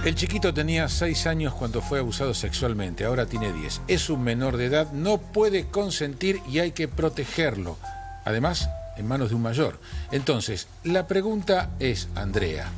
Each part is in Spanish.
El chiquito tenía 6 años cuando fue abusado sexualmente, ahora tiene 10. Es un menor de edad, no puede consentir y hay que protegerlo. Además, en manos de un mayor. Entonces, la pregunta es, Andrea,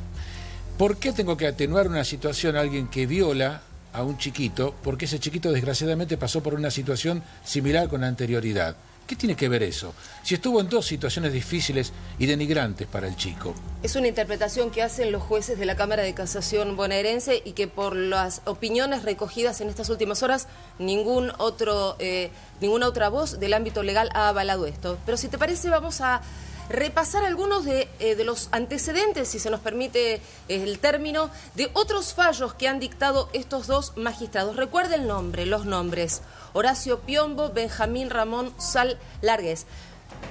¿por qué tengo que atenuar una situación a alguien que viola a un chiquito? Porque ese chiquito desgraciadamente pasó por una situación similar con anterioridad. ¿Qué tiene que ver eso? Si estuvo en 2 situaciones difíciles y denigrantes para el chico. Es una interpretación que hacen los jueces de la Cámara de Casación bonaerense y que por las opiniones recogidas en estas últimas horas, ninguna otra voz del ámbito legal ha avalado esto. Pero si te parece, vamos a repasar algunos de los antecedentes, si se nos permite el término, de otros fallos que han dictado estos 2 magistrados. Recuerde el nombre, los nombres: Horacio Piombo, Benjamín Ramón Sal Largues.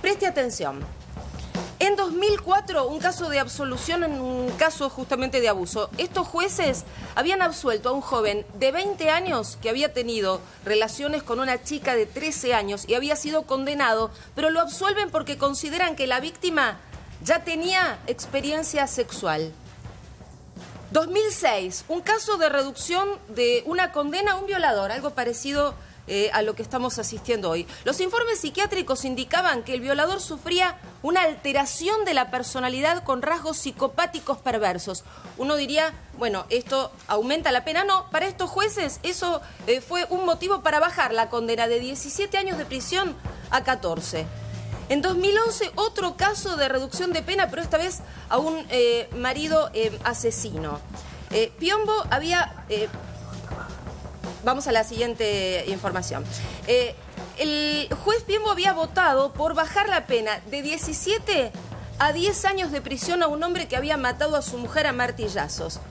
Preste atención. En 2004, un caso de absolución en un caso justamente de abuso. Estos jueces habían absuelto a un joven de 20 años que había tenido relaciones con una chica de 13 años y había sido condenado, pero lo absuelven porque consideran que la víctima ya tenía experiencia sexual. 2006, un caso de reducción de una condena a un violador, algo parecido a lo que estamos asistiendo hoy. Los informes psiquiátricos indicaban que el violador sufría una alteración de la personalidad con rasgos psicopáticos perversos. Uno diría, bueno, esto aumenta la pena. No, para estos jueces eso fue un motivo para bajar la condena de 17 años de prisión a 14. En 2011, otro caso de reducción de pena, pero esta vez a un marido asesino. Piombo había... Vamos a la siguiente información. El juez Piombo había votado por bajar la pena de 17 a 10 años de prisión a un hombre que había matado a su mujer a martillazos.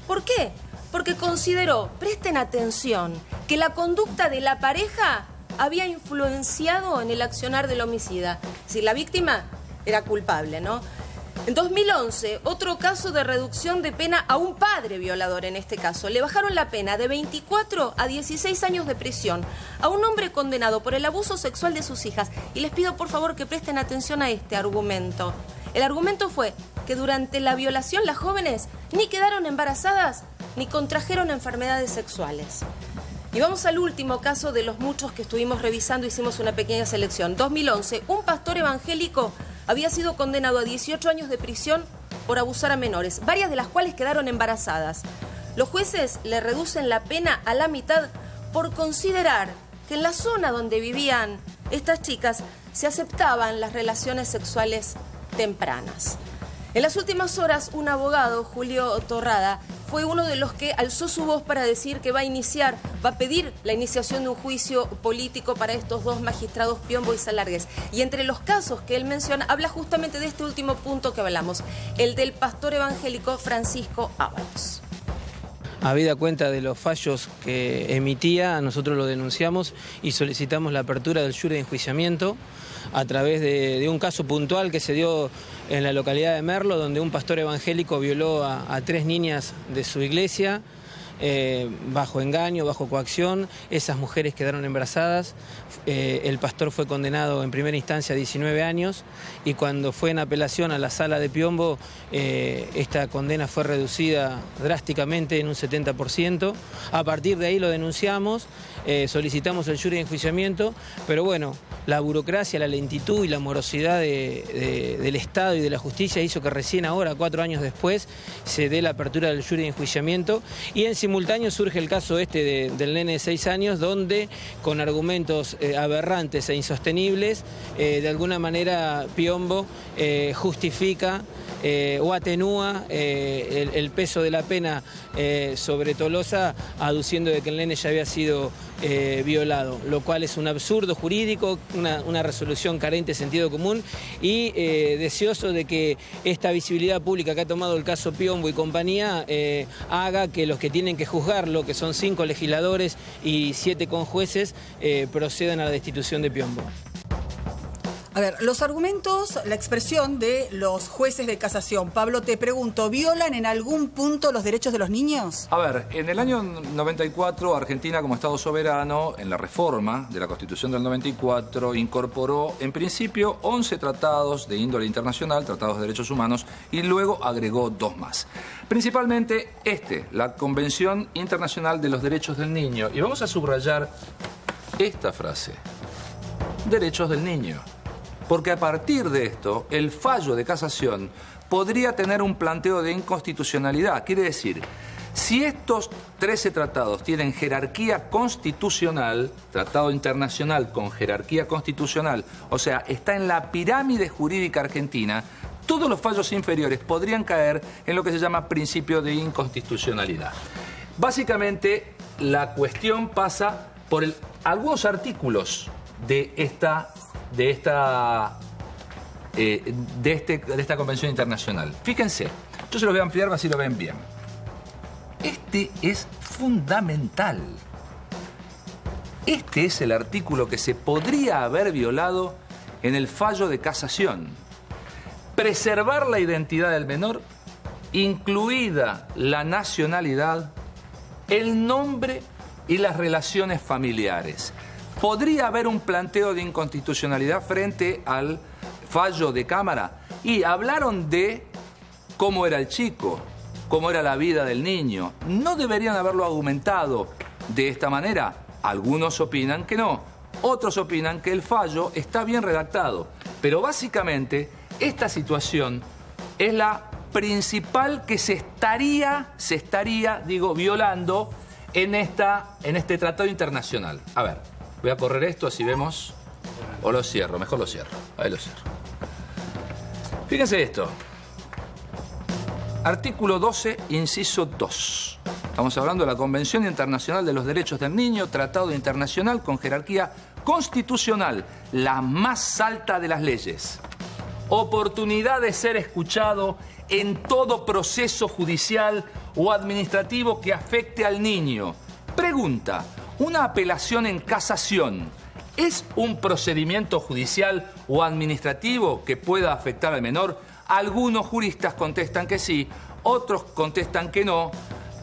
¿Por qué? Porque consideró, presten atención, que la conducta de la pareja había influenciado en el accionar del homicida. Si la víctima era culpable, ¿no? En 2011, otro caso de reducción de pena a un padre violador en este caso. Le bajaron la pena de 24 a 16 años de prisión a un hombre condenado por el abuso sexual de sus hijas. Y les pido por favor que presten atención a este argumento. El argumento fue que durante la violación las jóvenes ni quedaron embarazadas ni contrajeron enfermedades sexuales. Y vamos al último caso de los muchos que estuvimos revisando, hicimos una pequeña selección. 2011, un pastor evangélico había sido condenado a 18 años de prisión por abusar a menores, varias de las cuales quedaron embarazadas. Los jueces le reducen la pena a la mitad por considerar que en la zona donde vivían estas chicas se aceptaban las relaciones sexuales tempranas. En las últimas horas, un abogado, Julio Torrada, fue uno de los que alzó su voz para decir que va a pedir la iniciación de un juicio político para estos 2 magistrados, Piombo y Sal Largues. Y entre los casos que él menciona, habla justamente de este último punto que hablamos, el del pastor evangélico Francisco Ábalos. Habida cuenta de los fallos que emitía, nosotros lo denunciamos y solicitamos la apertura del jurado de enjuiciamiento a través de un caso puntual que se dio en la localidad de Merlo, donde un pastor evangélico violó a 3 niñas de su iglesia, bajo engaño, bajo coacción. Esas mujeres quedaron embarazadas. El pastor fue condenado en primera instancia a 19 años y cuando fue en apelación a la sala de Piombo, esta condena fue reducida drásticamente en un 70%. A partir de ahí lo denunciamos, solicitamos el jurado de enjuiciamiento, pero bueno, la burocracia, la lentitud y la morosidad del Estado y de la justicia hizo que recién ahora, 4 años después, se dé la apertura del jurado de enjuiciamiento y en simultáneo surge el caso del nene de 6 años, donde con argumentos aberrantes e insostenibles, de alguna manera Piombo justifica o atenúa el peso de la pena sobre Tolosa, aduciendo de que el nene ya había sido violado, lo cual es un absurdo jurídico, una resolución carente de sentido común y deseoso de que esta visibilidad pública que ha tomado el caso Piombo y compañía haga que los que tienen que juzgarlo, que son 5 legisladores y 7 conjueces, procedan a la destitución de Piombo. A ver, los argumentos, la expresión de los jueces de casación. Pablo, te pregunto, ¿violan en algún punto los derechos de los niños? A ver, en el año 94, Argentina como Estado soberano, en la reforma de la Constitución del 94, incorporó en principio 11 tratados de índole internacional, tratados de derechos humanos, y luego agregó 2 más. Principalmente la Convención Internacional de los Derechos del Niño. Y vamos a subrayar esta frase: derechos del niño. Porque a partir de esto, el fallo de casación podría tener un planteo de inconstitucionalidad. Quiere decir, si estos 13 tratados tienen jerarquía constitucional, tratado internacional con jerarquía constitucional, o sea, está en la pirámide jurídica argentina, todos los fallos inferiores podrían caer en lo que se llama principio de inconstitucionalidad. Básicamente, la cuestión pasa por algunos artículos de esta Convención Internacional. Fíjense, yo se los voy a ampliar, así lo ven bien. Este es fundamental. Este es el artículo que se podría haber violado en el fallo de casación. Preservar la identidad del menor, incluida la nacionalidad, el nombre y las relaciones familiares. Podría haber un planteo de inconstitucionalidad frente al fallo de Cámara. Y hablaron de cómo era el chico, cómo era la vida del niño. No deberían haberlo argumentado de esta manera. Algunos opinan que no. Otros opinan que el fallo está bien redactado. Pero básicamente, esta situación es la principal que se estaría violando en este tratado internacional. A ver. Voy a correr esto, así vemos. O lo cierro, mejor lo cierro. Ahí lo cierro. Fíjense esto. Artículo 12, inciso 2. Estamos hablando de la Convención Internacional de los Derechos del Niño, tratado internacional con jerarquía constitucional, la más alta de las leyes. Oportunidad de ser escuchado en todo proceso judicial o administrativo que afecte al niño. Pregunta. ¿Una apelación en casación es un procedimiento judicial o administrativo que pueda afectar al menor? Algunos juristas contestan que sí, otros contestan que no,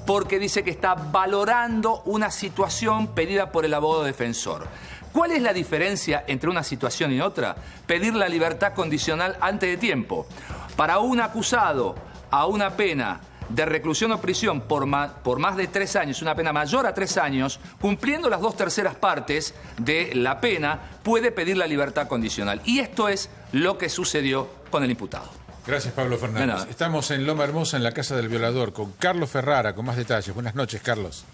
porque dice que está valorando una situación pedida por el abogado defensor. ¿Cuál es la diferencia entre una situación y otra? Pedir la libertad condicional antes de tiempo. Para un acusado a una pena de reclusión o prisión por más de 3 años, una pena mayor a 3 años, cumpliendo las 2/3 partes de la pena, puede pedir la libertad condicional. Y esto es lo que sucedió con el imputado. Gracias, Pablo Fernández. Estamos en Loma Hermosa, en la casa del violador, con Carlos Ferrara, con más detalles. Buenas noches, Carlos.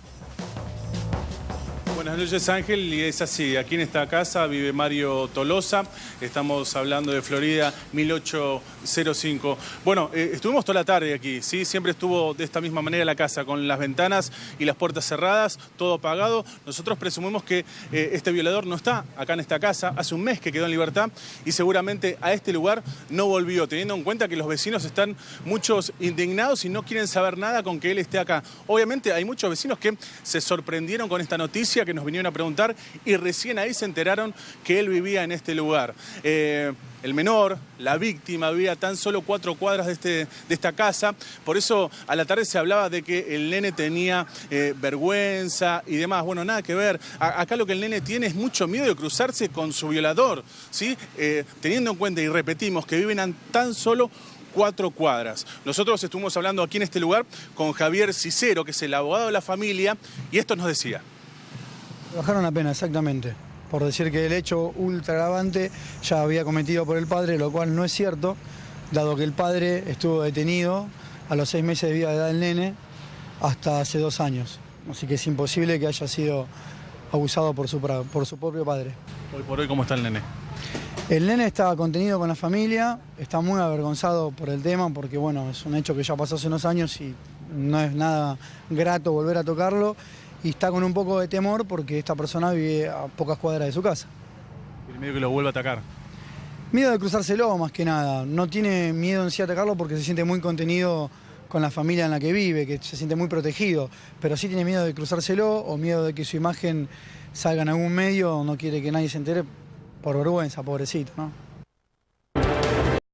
Buenas noches, Ángel, y es así, aquí en esta casa vive Mario Tolosa, estamos hablando de Florida 1805. Bueno, estuvimos toda la tarde aquí, ¿sí? Siempre estuvo de esta misma manera la casa, con las ventanas y las puertas cerradas, todo apagado. Nosotros presumimos que este violador no está acá en esta casa, hace un mes que quedó en libertad y seguramente a este lugar no volvió, teniendo en cuenta que los vecinos están muchos indignados y no quieren saber nada con que él esté acá. Obviamente hay muchos vecinos que se sorprendieron con esta noticia, que nos vinieron a preguntar y recién ahí se enteraron que él vivía en este lugar. El menor, la víctima, vivía a tan solo 4 cuadras de esta casa. Por eso a la tarde se hablaba de que el nene tenía vergüenza y demás. Bueno, nada que ver. Acá lo que el nene tiene es mucho miedo de cruzarse con su violador, ¿sí? Teniendo en cuenta, y repetimos, que viven a tan solo 4 cuadras. Nosotros estuvimos hablando aquí en este lugar con Javier Cicero, que es el abogado de la familia, y esto nos decía. Bajaron la pena, exactamente, por decir que el hecho ultra agravante ya había cometido por el padre, lo cual no es cierto, dado que el padre estuvo detenido a los 6 meses de vida de edad del nene hasta hace 2 años. Así que es imposible que haya sido abusado por su propio padre. Hoy por hoy, ¿cómo está el nene? El nene está contenido con la familia, está muy avergonzado por el tema, porque bueno, es un hecho que ya pasó hace unos años y no es nada grato volver a tocarlo. Y está con un poco de temor porque esta persona vive a pocas cuadras de su casa. ¿Tiene miedo que lo vuelva a atacar? Miedo de cruzárselo, más que nada. No tiene miedo en sí a atacarlo porque se siente muy contenido con la familia en la que vive, que se siente muy protegido. Pero sí tiene miedo de cruzárselo o miedo de que su imagen salga en algún medio, no quiere que nadie se entere por vergüenza, pobrecito, ¿no?